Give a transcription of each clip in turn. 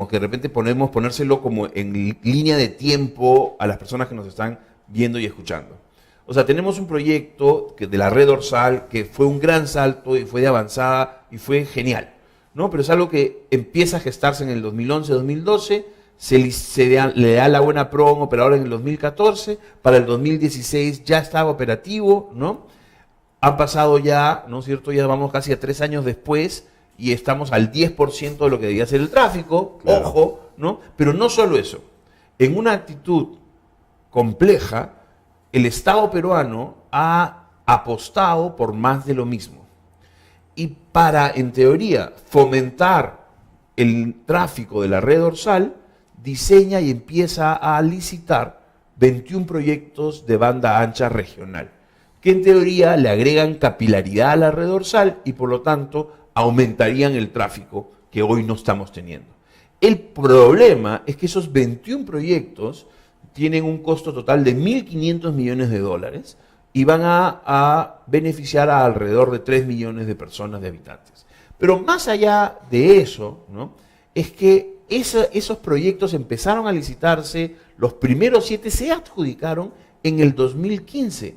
que de repente ponérselo como en línea de tiempo a las personas que nos están viendo y escuchando. O sea, tenemos un proyecto de la red dorsal que fue un gran salto y fue de avanzada y fue genial, ¿no? Pero es algo que empieza a gestarse en el 2011-2012, le da la buena pro a un operador en el 2014, para el 2016 ya estaba operativo, ¿no? Han pasado ya, ¿no es cierto? Ya vamos casi a 3 años después y estamos al 10% de lo que debía ser el tráfico, claro. Ojo, ¿no? Pero no solo eso. En una actitud compleja, el Estado peruano ha apostado por más de lo mismo. Y para, en teoría, fomentar el tráfico de la red dorsal, diseña y empieza a licitar 21 proyectos de banda ancha regional, que en teoría le agregan capilaridad a la red dorsal y por lo tanto aumentarían el tráfico que hoy no estamos teniendo. El problema es que esos 21 proyectos tienen un costo total de 1.500 millones de dólares y van a beneficiar a alrededor de 3 millones de personas, de habitantes. Pero más allá de eso, ¿no? Es que esos proyectos empezaron a licitarse, los primeros 7 se adjudicaron en el 2015.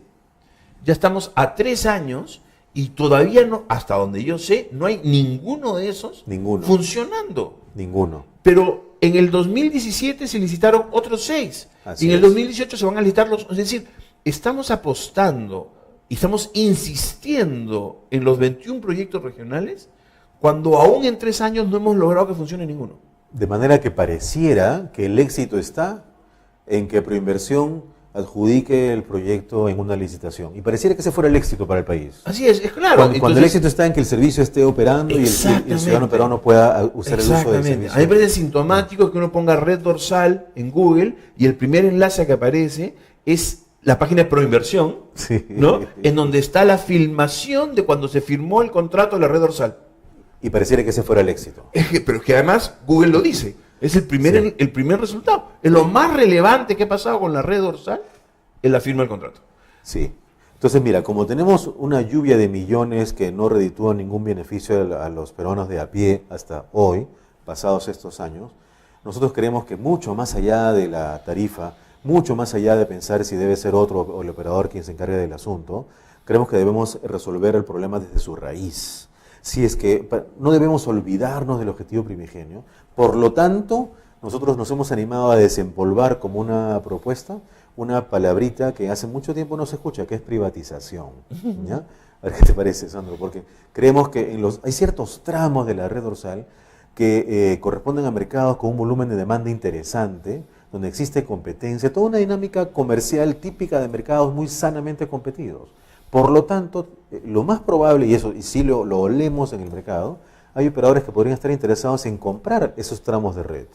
Ya estamos a 3 años y todavía no, hasta donde yo sé, no hay ninguno de esos funcionando. Ninguno. Pero en el 2017 se licitaron otros 6. Y en el 2018 se van a licitar los... Es decir, estamos apostando y estamos insistiendo en los 21 proyectos regionales cuando aún en 3 años no hemos logrado que funcione ninguno. De manera que pareciera que el éxito está en que Proinversión adjudique el proyecto en una licitación. Y pareciera que ese fuera el éxito para el país. Así es claro. Cuando el éxito está en que el servicio esté operando y el ciudadano peruano pueda usar el uso del servicio. A mí me parece sintomático que uno ponga red dorsal en Google y el primer enlace que aparece es la página de Proinversión, sí, ¿no? En donde está la filmación de cuando se firmó el contrato de la red dorsal. Y pareciera que ese fuera el éxito. Pero es que además Google lo dice. Es el primer resultado. Es lo más relevante que ha pasado con la red dorsal en la firma del contrato. Sí. Entonces, mira, como tenemos una lluvia de millones que no reditúa ningún beneficio a los peruanos de a pie hasta hoy, pasados estos años, nosotros creemos que mucho más allá de la tarifa, mucho más allá de pensar si debe ser otro o el operador quien se encargue del asunto, creemos que debemos resolver el problema desde su raíz. Si es que no debemos olvidarnos del objetivo primigenio. Por lo tanto, nosotros nos hemos animado a desempolvar como una propuesta una palabrita que hace mucho tiempo no se escucha, que es privatización. ¿Ya? A ver qué te parece, Sandro, porque creemos que hay ciertos tramos de la red dorsal que corresponden a mercados con un volumen de demanda interesante, donde existe competencia, toda una dinámica comercial típica de mercados muy sanamente competidos. Por lo tanto, lo más probable, y sí lo olemos en el mercado, hay operadores que podrían estar interesados en comprar esos tramos de red,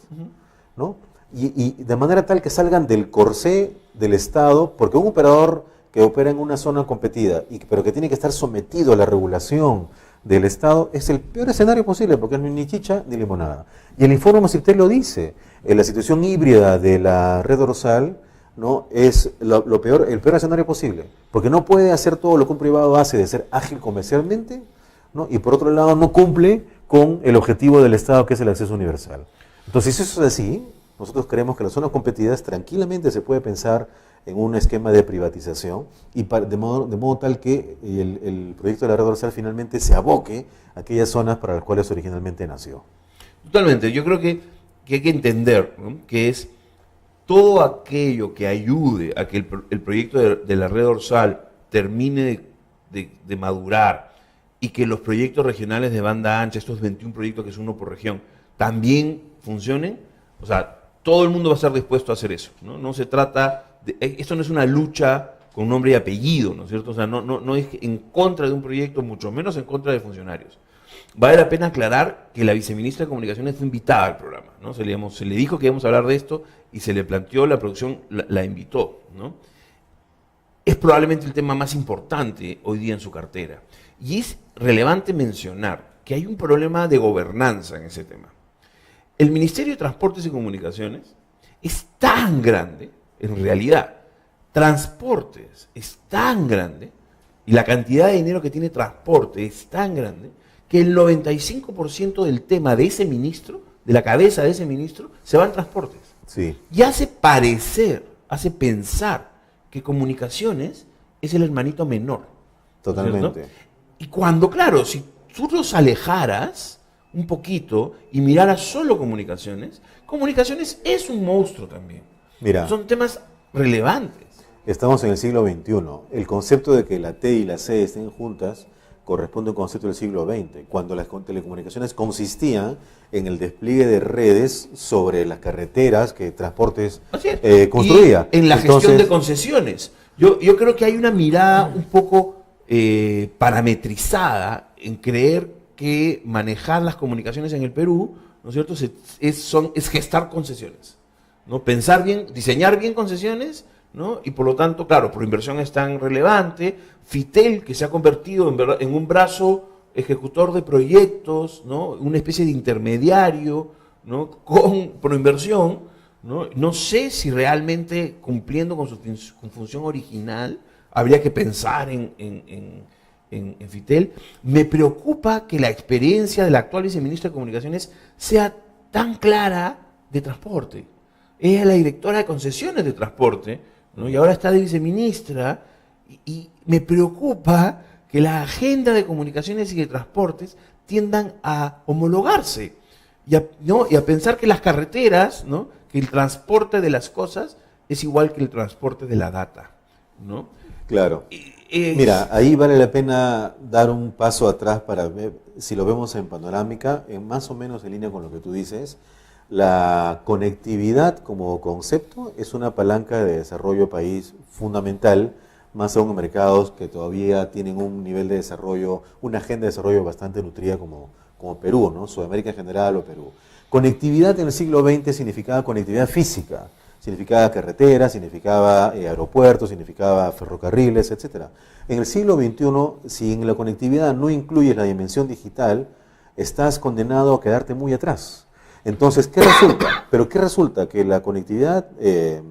¿no? Y de manera tal que salgan del corsé del Estado, porque un operador que opera en una zona competida, pero que tiene que estar sometido a la regulación del Estado, es el peor escenario posible, porque no hay ni chicha ni limonada. Y el informe Mosirtel lo dice, en la situación híbrida de la red dorsal, ¿no? Es el peor escenario posible, porque no puede hacer todo lo que un privado hace de ser ágil comercialmente, ¿no? Y por otro lado no cumple con el objetivo del Estado, que es el acceso universal. Entonces, si eso es así, nosotros creemos que las zonas competidas tranquilamente se puede pensar en un esquema de privatización y de modo tal que el proyecto de la red dorsal finalmente se aboque a aquellas zonas para las cuales originalmente nació. Totalmente, yo creo que hay que entender, ¿no? Que es todo aquello que ayude a que el proyecto de la red dorsal termine de madurar y que los proyectos regionales de banda ancha, estos 21 proyectos que es uno por región, también funcionen. O sea, todo el mundo va a estar dispuesto a hacer eso, ¿no? No se trata esto no es una lucha con nombre y apellido, ¿no es cierto? O sea, no es en contra de un proyecto, mucho menos en contra de funcionarios. Vale la pena aclarar que la viceministra de Comunicaciones fue invitada al programa, ¿no? Se le dijo que íbamos a hablar de esto y se le planteó, la producción la invitó, ¿no? Es probablemente el tema más importante hoy día en su cartera. Y es relevante mencionar que hay un problema de gobernanza en ese tema. El Ministerio de Transportes y Comunicaciones es tan grande, en realidad, transportes es tan grande, y la cantidad de dinero que tiene transporte es tan grande, que el 95% del tema de ese ministro de la cabeza de ese ministro, se va en transportes. Sí. Y hace pensar que comunicaciones es el hermanito menor. ¿No es Totalmente. cierto? Y cuando, claro, si tú los alejaras un poquito y miraras solo comunicaciones, comunicaciones es un monstruo también. Mira, Son temas relevantes. estamos en el siglo XXI. El concepto de que la T y la C estén juntas corresponde a un concepto del siglo XX, cuando las telecomunicaciones consistían en el despliegue de redes sobre las carreteras que Transportes Así es. construía. Y en la gestión Entonces, de concesiones. Yo creo que hay una mirada un poco parametrizada en creer que manejar las comunicaciones en el Perú, ¿no es cierto?, es gestar concesiones, ¿no? Pensar bien, diseñar bien concesiones, ¿no? Y por lo tanto, claro, por inversión es tan relevante. Fitel, que se ha convertido en un brazo ejecutor de proyectos, ¿no? Una especie de intermediario, ¿no? Con Proinversión, ¿no? No sé si realmente cumpliendo con su función original habría que pensar en Fitel. Me preocupa que la experiencia del actual viceministro de Comunicaciones sea tan clara de transporte. Ella es la directora de concesiones de transporte, ¿no? Y ahora está de viceministra, y me preocupa que la agenda de comunicaciones y de transportes tiendan a homologarse y a pensar que las carreteras, ¿no?, que el transporte de las cosas es igual que el transporte de la data, ¿no? claro. Mira, ahí vale la pena dar un paso atrás para ver, si lo vemos en panorámica, más o menos en línea con lo que tú dices. La conectividad como concepto es una palanca de desarrollo país fundamental, más aún en mercados que todavía tienen un nivel de desarrollo, una agenda de desarrollo bastante nutrida como Perú, ¿no? Sudamérica en general o Perú. Conectividad en el siglo XX significaba conectividad física, significaba carreteras, significaba aeropuertos, significaba ferrocarriles, etc. En el siglo XXI, si en la conectividad no incluyes la dimensión digital, estás condenado a quedarte muy atrás. Entonces, ¿qué resulta? ¿Pero qué resulta? Que la conectividad, que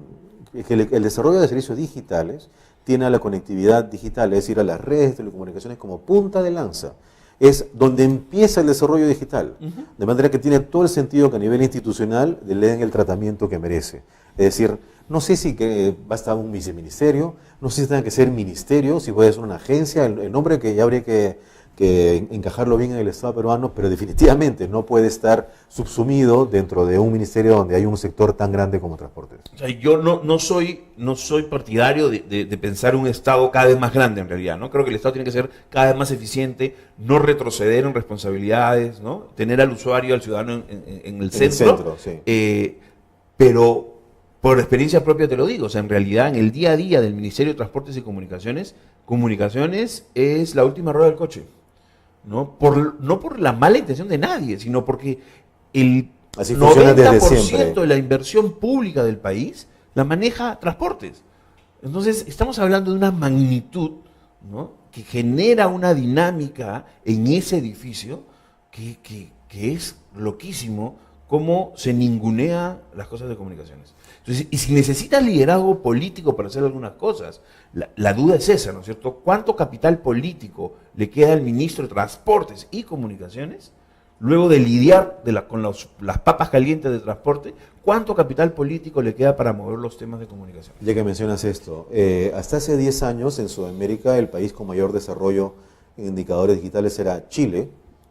el desarrollo de servicios digitales tiene a la conectividad digital, es decir, a las redes de telecomunicaciones como punta de lanza. Es donde empieza el desarrollo digital. De manera que tiene todo el sentido que a nivel institucional le den el tratamiento que merece. Es decir, no sé si va a estar un viceministerio, no sé si tenga que ser ministerio, si puede ser una agencia, el nombre que ya habría que encajarlo bien en el Estado peruano, pero definitivamente no puede estar subsumido dentro de un ministerio donde hay un sector tan grande como transportes. O sea, yo no soy partidario de pensar un Estado cada vez más grande, en realidad, ¿no? Creo que el Estado tiene que ser cada vez más eficiente, no retroceder en responsabilidades, ¿no? Tener al usuario, al ciudadano en el centro. Sí. Pero por experiencia propia te lo digo, o sea, en realidad en el día a día del Ministerio de Transportes y Comunicaciones es la última rueda del coche. No por la mala intención de nadie, sino porque el Así funciona desde 90% siempre. de la inversión pública del país la maneja transportes. Entonces, estamos hablando de una magnitud, ¿no?, que genera una dinámica en ese edificio que es loquísimo cómo se ningunea las cosas de comunicaciones. Entonces, y si necesitas liderazgo político para hacer algunas cosas, la duda es esa, ¿no es cierto? ¿Cuánto capital político le queda al ministro de Transportes y Comunicaciones luego de lidiar con las papas calientes de transporte? ¿Cuánto capital político le queda para mover los temas de comunicación? Ya que mencionas esto, hasta hace 10 años en Sudamérica el país con mayor desarrollo en indicadores digitales era Chile,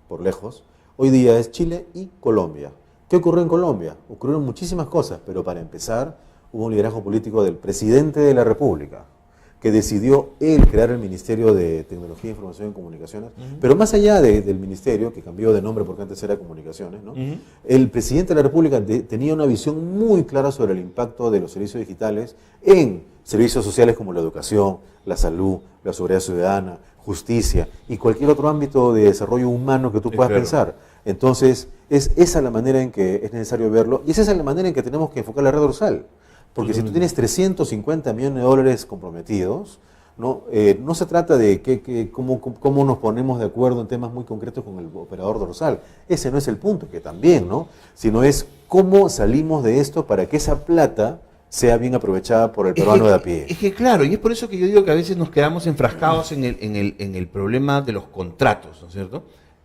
por lejos. Hoy día es Chile y Colombia. ¿Qué ocurrió en Colombia? Ocurrieron muchísimas cosas, pero para empezar hubo un liderazgo político del presidente de la República, que decidió él crear el Ministerio de Tecnología, Información y Comunicaciones, pero más allá del ministerio, que cambió de nombre porque antes era Comunicaciones, ¿no? El presidente de la República tenía una visión muy clara sobre el impacto de los servicios digitales en servicios sociales como la educación, la salud, la seguridad ciudadana, justicia y cualquier otro ámbito de desarrollo humano que tú puedas pensar. Entonces, es esa la manera en que es necesario verlo y esa es la manera en que tenemos que enfocar la red dorsal. Porque si tú tienes 350 millones de dólares comprometidos, no se trata de cómo nos ponemos de acuerdo en temas muy concretos con el operador dorsal. Ese no es el punto, que también, ¿no? Sino es cómo salimos de esto para que esa plata sea bien aprovechada por el peruano de a pie. Es que claro, y es por eso que yo digo que a veces nos quedamos enfrascados en el problema de los contratos, ¿no es cierto?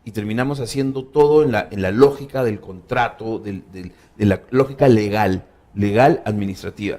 y terminamos haciendo todo en la lógica del contrato, de la lógica legal administrativa.